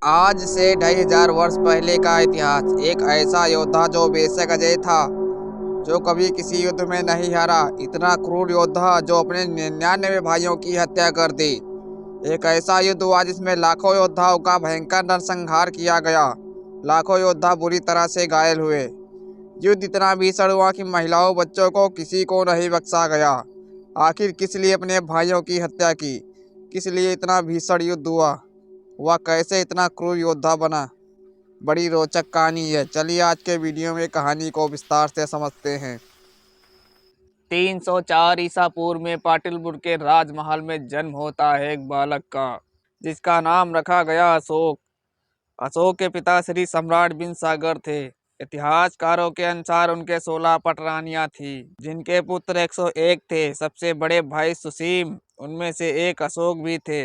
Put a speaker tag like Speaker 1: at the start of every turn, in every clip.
Speaker 1: आज से 2500 वर्ष पहले का इतिहास। एक ऐसा योद्धा जो बेशक अजय था, जो कभी किसी युद्ध में नहीं हारा। इतना क्रूर योद्धा जो अपने 99 भाइयों की हत्या कर दी। एक ऐसा युद्ध हुआ जिसमें लाखों योद्धाओं का भयंकर नरसंहार किया गया। लाखों योद्धा बुरी तरह से घायल हुए। युद्ध इतना भीषण हुआ कि महिलाओं बच्चों को किसी को नहीं बख्शा गया। आखिर किस लिए अपने भाइयों की हत्या की? किस लिए इतना भीषण युद्ध हुआ? वह कैसे इतना क्रूर योद्धा बना? बड़ी रोचक कहानी है। चलिए आज के वीडियो में कहानी को विस्तार से समझते हैं।
Speaker 2: 304 ईसा पूर्व में पाटिलपुर के राजमहल में जन्म होता है एक बालक का, जिसका नाम रखा गया अशोक। अशोक के पिता श्री सम्राट बिन सागर थे। इतिहासकारों के अनुसार उनके 16 पटरानियां थी, जिनके पुत्र 101 थे। सबसे बड़े भाई सुसीम, उनमें से एक अशोक भी थे।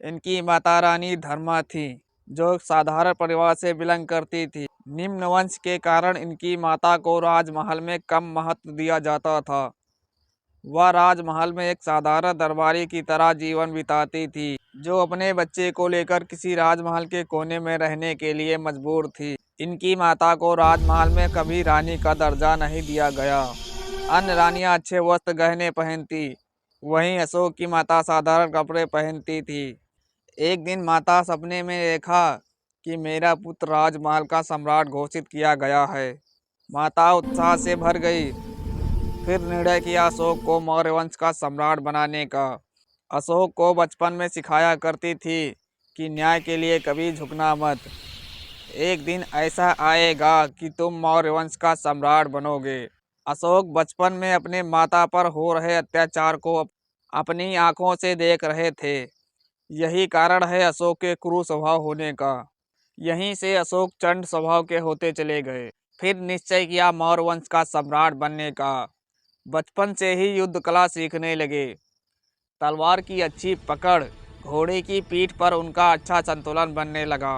Speaker 2: इनकी माता रानी धर्मा थी, जो साधारण परिवार से बिलोंग करती थी। निम्न वंश के कारण इनकी माता को राजमहल में कम महत्व दिया जाता था। वह राजमहल में एक साधारण दरबारी की तरह जीवन बिताती थी, जो अपने बच्चे को लेकर किसी राजमहल के कोने में रहने के लिए मजबूर थी। इनकी माता को राजमहल में कभी रानी का दर्जा नहीं दिया गया। अन्य रानियां अच्छे वस्त्र गहने पहनती, वहीं अशोक की माता साधारण कपड़े पहनती थी। एक दिन माता सपने में देखा कि मेरा पुत्र राजमहल का सम्राट घोषित किया गया है। माता उत्साह से भर गई। फिर निर्णय किया अशोक को मौर्य वंश का सम्राट बनाने का। अशोक को बचपन में सिखाया करती थी कि न्याय के लिए कभी झुकना मत। एक दिन ऐसा आएगा कि तुम मौर्य वंश का सम्राट बनोगे। अशोक बचपन में अपने माता पर हो रहे अत्याचार को अपनी आंखों से देख रहे थे। यही कारण है अशोक के क्रूर स्वभाव होने का। यहीं से अशोक चंड स्वभाव के होते चले गए। फिर निश्चय किया मौर्य वंश का सम्राट बनने का। बचपन से ही युद्ध कला सीखने लगे। तलवार की अच्छी पकड़, घोड़े की पीठ पर उनका अच्छा संतुलन बनने लगा।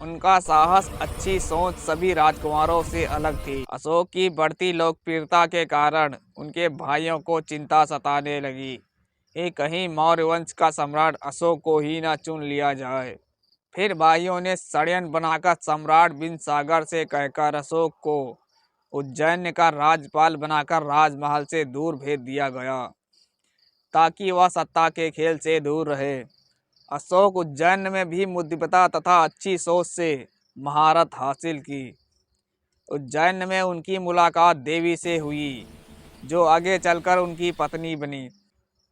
Speaker 2: उनका साहस, अच्छी सोच सभी राजकुमारों से अलग थी। अशोक की बढ़ती लोकप्रियता के कारण उनके भाइयों को चिंता सताने लगी कि कहीं मौर्य वंश का सम्राट अशोक को ही न चुन लिया जाए। फिर भाइयों ने षड्यंत्र बनाकर सम्राट बिन सागर से कहकर अशोक को उज्जैन का राज्यपाल बनाकर राजमहल से दूर भेज दिया गया, ताकि वह सत्ता के खेल से दूर रहे। अशोक उज्जैन में भी बुद्धिमत्ता तथा अच्छी सोच से महारत हासिल की। उज्जैन में उनकी मुलाकात देवी से हुई, जो आगे चलकर उनकी पत्नी बनी।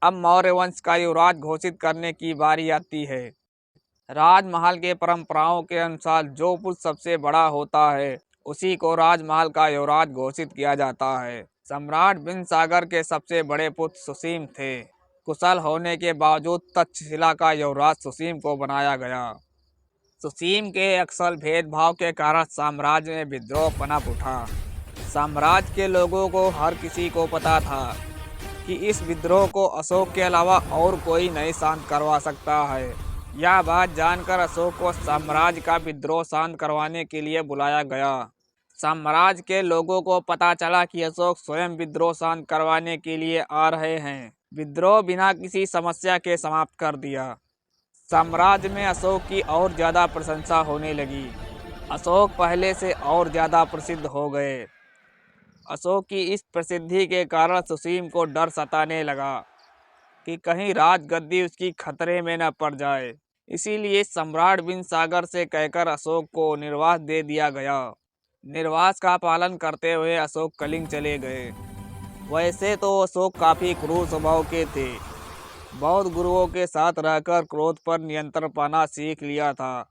Speaker 2: अब मौर्य वंश का युवराज घोषित करने की बारी आती है। राजमहल के परंपराओं के अनुसार जो पुरुष सबसे बड़ा होता है, उसी को राजमहल का युवराज घोषित किया जाता है। सम्राट बिन सागर के सबसे बड़े पुत्र सुसीम थे। कुशल होने के बावजूद तक्षशिला का युवराज सुसीम को बनाया गया। सुसीम के अक्सर भेदभाव के कारण साम्राज्य में विद्रोह पनप उठा। साम्राज्य के लोगों को हर किसी को पता था कि इस विद्रोह को अशोक के अलावा और कोई नहीं शांत करवा सकता है। यह बात जानकर अशोक को साम्राज्य का विद्रोह शांत करवाने के लिए बुलाया गया। साम्राज्य के लोगों को पता चला कि अशोक स्वयं विद्रोह शांत करवाने के लिए आ रहे हैं। विद्रोह बिना किसी समस्या के समाप्त कर दिया। साम्राज्य में अशोक की और ज़्यादा प्रशंसा होने लगी। अशोक पहले से और ज़्यादा प्रसिद्ध हो गए। अशोक की इस प्रसिद्धि के कारण सुसीम को डर सताने लगा कि कहीं राजगद्दी उसकी खतरे में न पड़ जाए। इसीलिए सम्राट बिन सागर से कहकर अशोक को निर्वास दे दिया गया। निर्वास का पालन करते हुए अशोक कलिंग चले गए। वैसे तो अशोक काफ़ी क्रूर स्वभाव के थे। बौद्ध गुरुओं के साथ रहकर क्रोध पर नियंत्रण पाना सीख लिया था।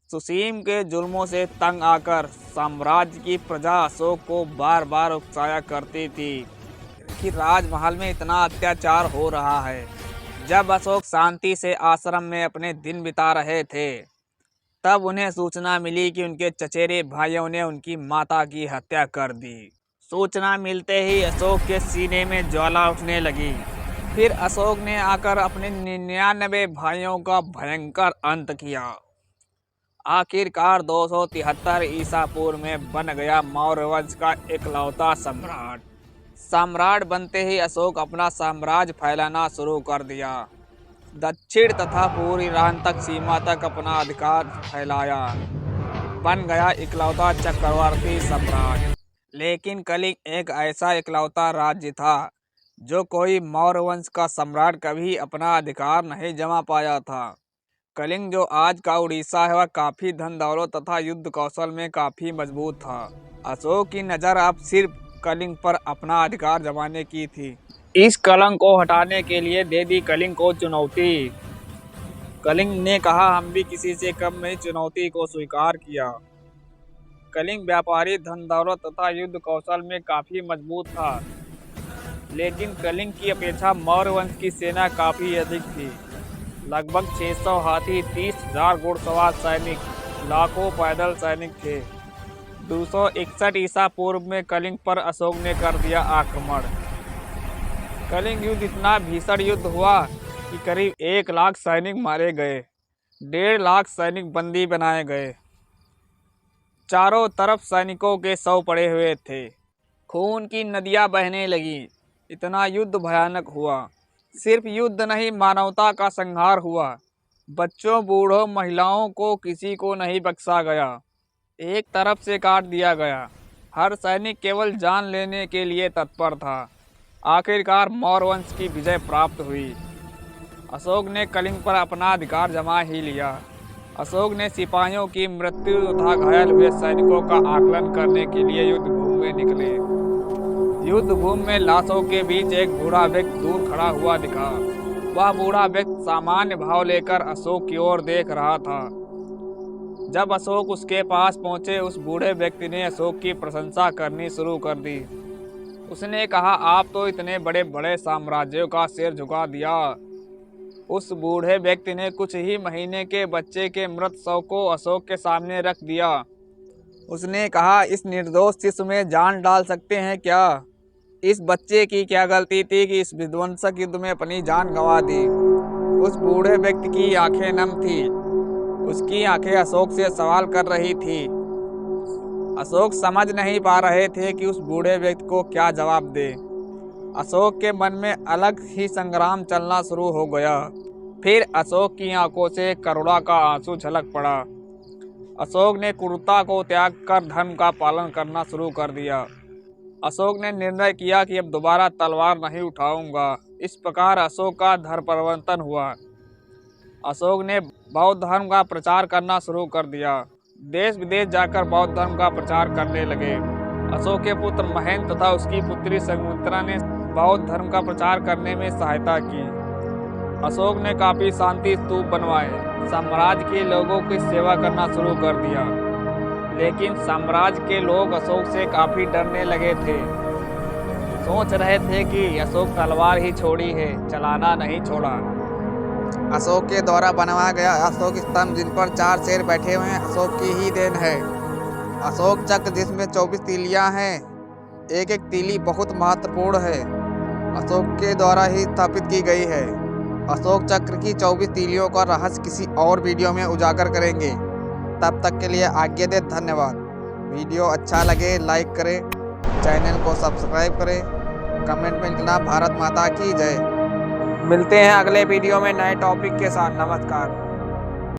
Speaker 2: सुसीम के जुल्मों से तंग आकर साम्राज्य की प्रजा अशोक को बार बार उकसाया करती थी कि राजमहल में इतना अत्याचार हो रहा है। जब अशोक शांति से आश्रम में अपने दिन बिता रहे थे, तब उन्हें सूचना मिली कि उनके चचेरे भाइयों ने उनकी माता की हत्या कर दी। सूचना मिलते ही अशोक के सीने में ज्वाला उठने लगी। फिर अशोक ने आकर अपने 99 भाइयों का भयंकर अंत किया। आखिरकार 273 ईसा पूर्व में बन गया मौर्य वंश का इकलौता सम्राट। सम्राट बनते ही अशोक अपना साम्राज्य फैलाना शुरू कर दिया। दक्षिण तथा पूर्व ईरान तक सीमा तक अपना अधिकार फैलाया, बन गया इकलौता चक्रवर्ती सम्राट। लेकिन कलिंग एक ऐसा इकलौता राज्य था जो कोई मौर्य वंश का सम्राट कभी अपना अधिकार नहीं जमा पाया था। कलिंग जो आज का उड़ीसा है वह काफी धन दौलत तथा युद्ध कौशल में काफी मजबूत था। अशोक की नजर अब सिर्फ कलिंग पर अपना अधिकार जमाने की थी। इस कलंक को हटाने के लिए दे दी कलिंग को चुनौती। कलिंग ने कहा, हम भी किसी से कम नहीं, चुनौती को स्वीकार किया। कलिंग व्यापारी, धन दौलत तथा युद्ध कौशल में काफी मजबूत था, लेकिन कलिंग की अपेक्षा मौर्य वंश की सेना काफी अधिक थी। लगभग 600 हाथी, 30,000 घुड़सवार सैनिक, लाखों पैदल सैनिक थे। 261 ईसा पूर्व में कलिंग पर अशोक ने कर दिया आक्रमण। कलिंग युद्ध इतना भीषण युद्ध हुआ कि करीब 1 लाख सैनिक मारे गए, 1.5 लाख सैनिक बंदी बनाए गए। चारों तरफ सैनिकों के शव पड़े हुए थे, खून की नदियां बहने लगी। इतना युद्ध भयानक हुआ। सिर्फ युद्ध नहीं, मानवता का संहार हुआ। बच्चों, बूढ़ों, महिलाओं को किसी को नहीं बख्शा गया, एक तरफ से काट दिया गया। हर सैनिक केवल जान लेने के लिए तत्पर था। आखिरकार मौर्य वंश की विजय प्राप्त हुई। अशोक ने कलिंग पर अपना अधिकार जमा ही लिया। अशोक ने सिपाहियों की मृत्यु तथा घायल हुए सैनिकों का आकलन करने के लिए युद्ध भूमि में निकले। युद्ध भूमि में लाशों के बीच एक बूढ़ा व्यक्ति दूर खड़ा हुआ दिखा। वह बूढ़ा व्यक्ति सामान्य भाव लेकर अशोक की ओर देख रहा था। जब अशोक उसके पास पहुंचे, उस बूढ़े व्यक्ति ने अशोक की प्रशंसा करनी शुरू कर दी। उसने कहा, आप तो इतने बड़े बड़े साम्राज्यों का सिर झुका दिया। उस बूढ़े व्यक्ति ने कुछ ही महीने के बच्चे के मृत शव को अशोक के सामने रख दिया। उसने कहा, इस निर्दोष शिशु में जान डाल सकते हैं क्या? इस बच्चे की क्या गलती थी कि इस विध्वंसक युद्ध में अपनी जान गंवा दी? उस बूढ़े व्यक्ति की आंखें नम थी। उसकी आंखें अशोक से सवाल कर रही थी। अशोक समझ नहीं पा रहे थे कि उस बूढ़े व्यक्ति को क्या जवाब दे। अशोक के मन में अलग ही संग्राम चलना शुरू हो गया। फिर अशोक की आंखों से करुणा का आंसू झलक पड़ा। अशोक ने क्रूरता को त्याग कर धर्म का पालन करना शुरू कर दिया। अशोक ने निर्णय किया कि अब दोबारा तलवार नहीं उठाऊंगा। इस प्रकार अशोक का धर्म परिवर्तन हुआ। अशोक ने बौद्ध धर्म का प्रचार करना शुरू कर दिया। देश विदेश जाकर बौद्ध धर्म का प्रचार करने लगे। अशोक के पुत्र महेंद्र तथा उसकी पुत्री संघमित्रा ने बौद्ध धर्म का प्रचार करने में सहायता की। अशोक ने काफी शांति स्तूप बनवाए। साम्राज्य के लोगों की सेवा करना शुरू कर दिया। लेकिन साम्राज्य के लोग अशोक से काफी डरने लगे थे। सोच रहे थे कि अशोक तलवार ही छोड़ी है, चलाना नहीं छोड़ा।
Speaker 1: अशोक के द्वारा बनवाया गया अशोक स्तंभ, जिन पर 4 शेर बैठे हुए हैं, अशोक की ही देन है। अशोक चक्र, जिसमें 24 तीलियां हैं, एक एक तीली बहुत महत्वपूर्ण है, अशोक के द्वारा ही स्थापित की गई है। अशोक चक्र की 24 तीलियों का रहस्य किसी और वीडियो में उजागर करेंगे। तब तक के लिए आज्ञा दे, धन्यवाद। वीडियो अच्छा लगे लाइक करें, चैनल को सब्सक्राइब करें, कमेंट में लिखना भारत माता की जय।
Speaker 2: मिलते हैं अगले वीडियो में नए टॉपिक के साथ। नमस्कार।